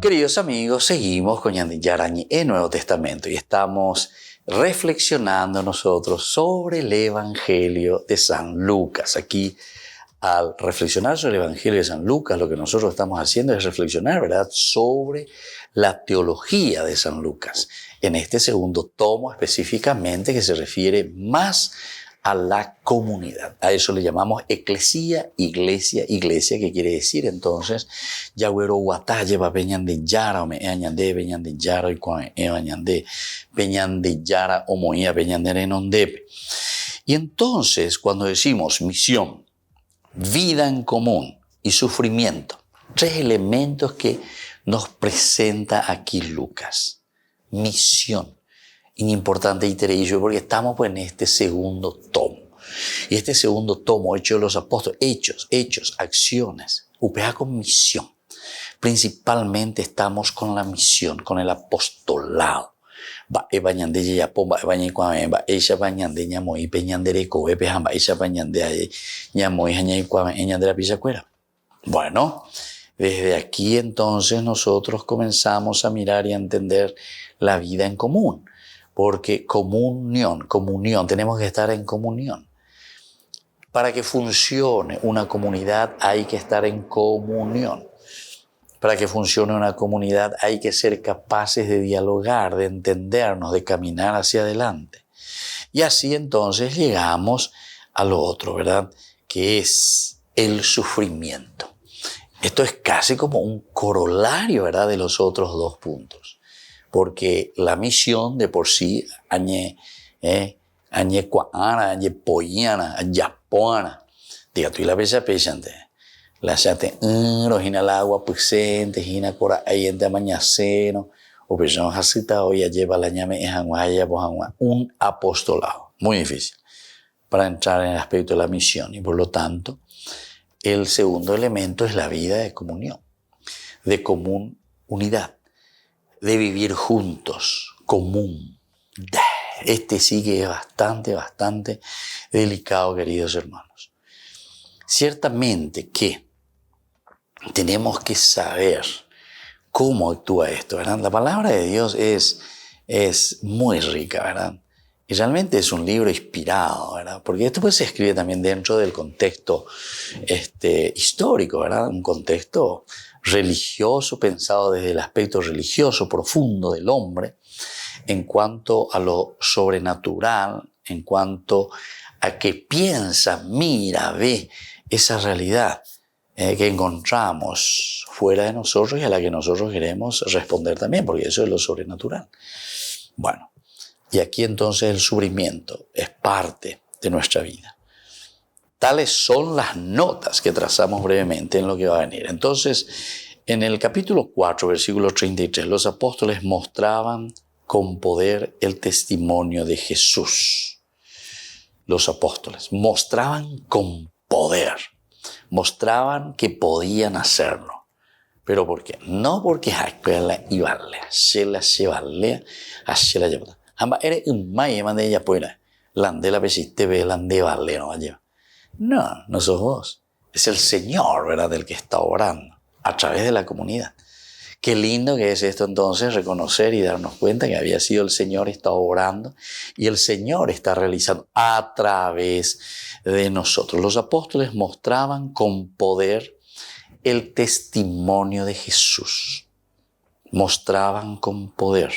Speaker 1: Queridos amigos, seguimos con Ñande Yarañe en Nuevo Testamento y estamos reflexionando nosotros sobre el Evangelio de San Lucas. Aquí, al reflexionar sobre el Evangelio de San Lucas, lo que nosotros estamos haciendo es reflexionar, ¿verdad?, sobre la teología de San Lucas. En este segundo tomo específicamente, que se refiere más a la comunidad. A eso le llamamos eclesía, iglesia, que quiere decir entonces, Yagüero Guataye va Peñande Yara, o me añande Peñande Yara, y cuando añande Peñande Yara, o moía Peñande Renondepe. Y entonces, cuando decimos misión, vida en común y sufrimiento, 3 elementos que nos presenta aquí Lucas. Misión. Importante y porque estamos pues en este segundo tomo. Y este segundo tomo, Hechos de los Apóstoles, hechos, acciones, upea con misión. Principalmente estamos con la misión, con el apostolado. Va bañande ya pomba bañe cuame va ella bañande ñamoi peñandere coe pejamba ella bañande ñamoi hañai cuame ñandera pisacuera. Bueno, desde aquí entonces nosotros comenzamos a mirar y a entender la vida en común. Porque comunión, tenemos que estar en comunión. Para que funcione una comunidad hay que estar en comunión. Para que funcione una comunidad hay que ser capaces de dialogar, de entendernos, de caminar hacia adelante. Y así entonces llegamos a lo otro, ¿verdad?, que es el sufrimiento. Esto es casi como un corolario, ¿verdad?, de los otros 2 puntos. Porque la misión de por sí, añe cuana, añe poiana, ayapoana, diga tú y la bella pechante, la chate, rojina el agua, puxente, jina cora, ayente amañaceno, o persona hasita, o ya lleva la ñame, un apostolado, muy difícil, para entrar en el aspecto de la misión, y por lo tanto, el segundo elemento es la vida de comunión, de común unidad, de vivir juntos, común. Este sí que es bastante delicado, queridos hermanos. Ciertamente que tenemos que saber cómo actúa esto, ¿verdad? La palabra de Dios es muy rica, ¿verdad? Y realmente es un libro inspirado, ¿verdad? Porque esto pues se escribe también dentro del contexto histórico, ¿verdad? Un contexto religioso, pensado desde el aspecto religioso profundo del hombre, en cuanto a lo sobrenatural, en cuanto a que piensa, mira, ve esa realidad que encontramos fuera de nosotros y a la que nosotros queremos responder también, porque eso es lo sobrenatural. Bueno, y aquí entonces el sufrimiento es parte de nuestra vida. Tales son las notas que trazamos brevemente en lo que va a venir. Entonces, en el capítulo 4, versículo 33, los apóstoles mostraban con poder el testimonio de Jesús. Los apóstoles mostraban con poder, mostraban que podían hacerlo. ¿Pero por qué? No porque aquella ibarle, se la llevarle, se la lleva. Amba eres un maye mande ella pueda, lande la besiste ve lande vale no lleva. No, no sos vos, es el Señor, ¿verdad?, del que está obrando a través de la comunidad. Qué lindo que es esto entonces, reconocer y darnos cuenta que había sido el Señor está obrando y el Señor está realizando a través de nosotros. Los apóstoles mostraban con poder el testimonio de Jesús. Mostraban con poder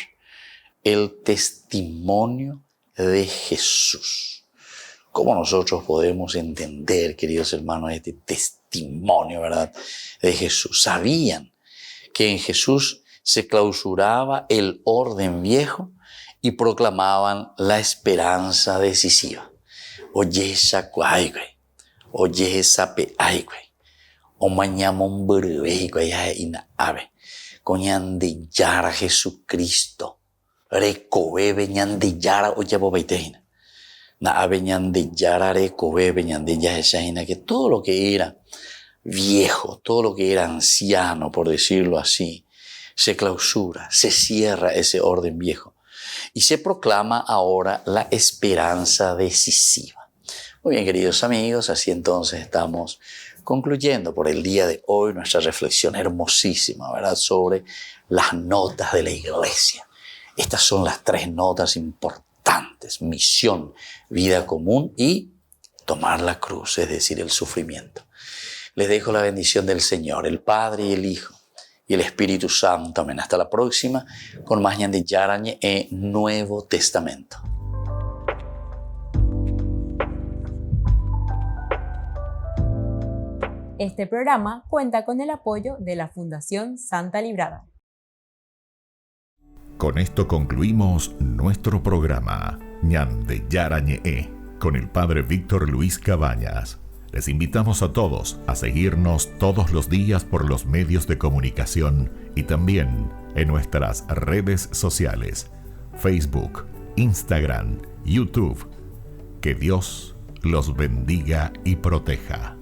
Speaker 1: el testimonio de Jesús. ¿Cómo nosotros podemos entender, queridos hermanos, este testimonio, ¿verdad?, de Jesús? Sabían que en Jesús se clausuraba el orden viejo y proclamaban la esperanza decisiva. Oye esa cuaigüe, oye esa peaigüe, o mañamon burbeigüe ya ina ave, coñan yara Jesucristo, recobebe ñan de yara oye bobeiteina, na ave ñan de yara recobebe ñan de ya esa ina, que todo lo que era viejo, todo lo que era anciano, por decirlo así, se clausura, se cierra ese orden viejo y se proclama ahora la esperanza decisiva. Muy bien, queridos amigos, así entonces estamos concluyendo por el día de hoy nuestra reflexión hermosísima, ¿verdad?, sobre las notas de la iglesia. Estas son las 3 notas importantes: misión, vida común y tomar la cruz, es decir, el sufrimiento. Les dejo la bendición del Señor, el Padre y el Hijo y el Espíritu Santo. Amén. Hasta la próxima con más Ñan de Yarañe Nuevo Testamento.
Speaker 2: Este programa cuenta con el apoyo de la Fundación Santa Librada.
Speaker 7: Con esto concluimos nuestro programa Ñan de Yarañe con el Padre Víctor Luis Cabañas. Les invitamos a todos a seguirnos todos los días por los medios de comunicación y también en nuestras redes sociales, Facebook, Instagram, YouTube. Que Dios los bendiga y proteja.